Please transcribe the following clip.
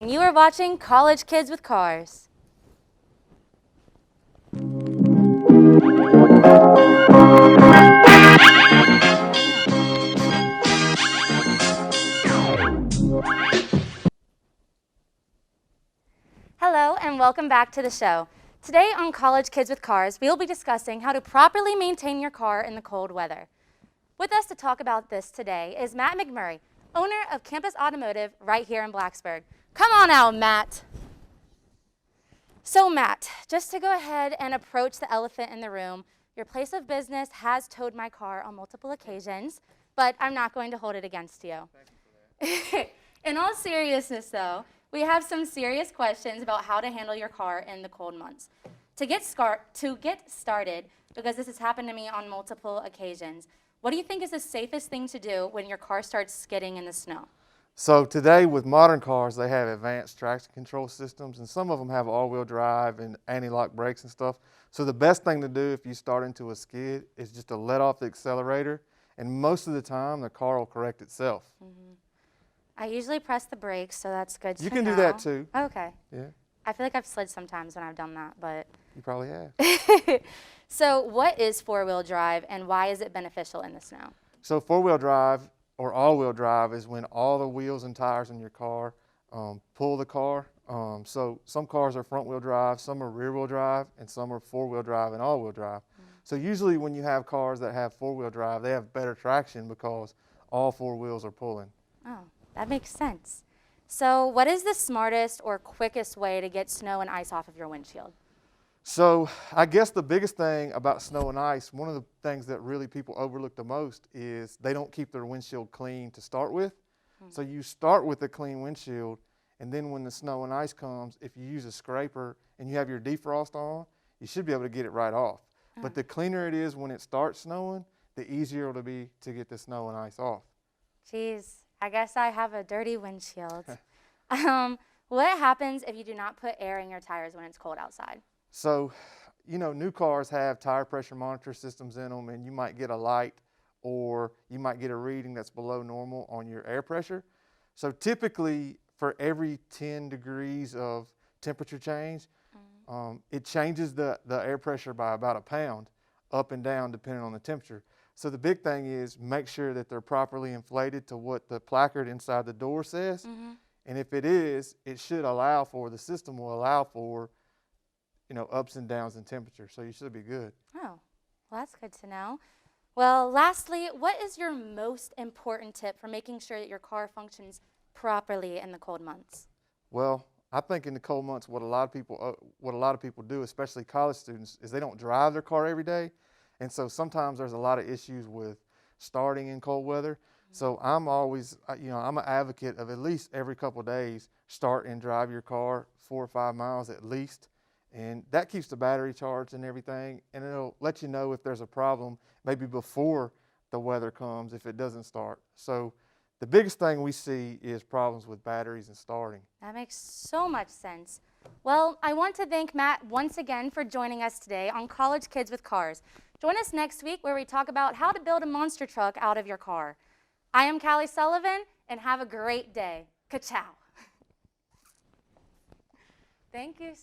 You are watching College Kids with Cars. Hello and welcome back to the show. Today on College Kids with Cars, we will be discussing how to properly maintain your car in the cold weather. With us to talk about this today is Matt McMurray, owner of Campus Automotive right here in Blacksburg. Come on out, Matt. So Matt, just to go ahead and approach the elephant in the room, your place of business has towed my car on multiple occasions, but I'm not going to hold it against you. Thank you for that. In all seriousness though, we have some serious questions about how to handle your car in the cold months. To get started, because this has happened to me on multiple occasions, what do you think is the safest thing to do when your car starts skidding in the snow? So today with modern cars, they have advanced traction control systems, and some of them have all-wheel drive and anti-lock brakes and stuff. So the best thing to do if you start into a skid is just to let off the accelerator, and most of the time the car will correct itself. Mm-hmm. I usually press the brakes, so that's good to know. You can do that too. Okay. Yeah. I feel like I've slid sometimes when I've done that, but. You probably have. So what is four-wheel drive and why is it beneficial in the snow? So four-wheel drive or all-wheel drive is when all the wheels and tires in your car pull the car. So some cars are front-wheel drive, some are rear-wheel drive, and some are four-wheel drive and all-wheel drive. So usually when you have cars that have four-wheel drive, they have better traction because all four wheels are pulling. Oh, that makes sense. So what is the smartest or quickest way to get snow and ice off of your windshield? So I guess the biggest thing about snow and ice, one of the things that really people overlook the most is they don't keep their windshield clean to start with. So you start with a clean windshield, and then when the snow and ice comes, if you use a scraper and you have your defrost on, you should be able to get it right off. But the cleaner it is when it starts snowing, the easier it'll be to get the snow and ice off. Geez, I guess I have a dirty windshield. What happens if you do not put air in your tires when it's cold outside? So, you know, new cars have tire pressure monitor systems in them, and you might get a light or you might get a reading that's below normal on your air pressure. So typically for every 10 degrees of temperature change, it changes the air pressure by about a pound up and down depending on the temperature. So the big thing is make sure that they're properly inflated to what the placard inside the door says. And if it is, it should allow for, the system will allow for, you know, ups and downs in temperature. So you should be good. Oh, well, that's good to know. Well, lastly, what is your most important tip for making sure that your car functions properly in the cold months? Well, I think in the cold months, what a lot of people do, especially college students, is they don't drive their car every day. And so sometimes there's a lot of issues with starting in cold weather. So I'm always, I'm an advocate of at least every couple of days, start and drive your car 4 or 5 miles at least. And that keeps the battery charged and everything. And it'll let you know if there's a problem maybe before the weather comes if it doesn't start. So the biggest thing we see is problems with batteries and starting. That makes so much sense. Well, I want to thank Matt once again for joining us today on College Kids with Cars. Join us next week where we talk about how to build a monster truck out of your car. I am Callie Sullivan, and have a great day. Ka-chow. Thank you.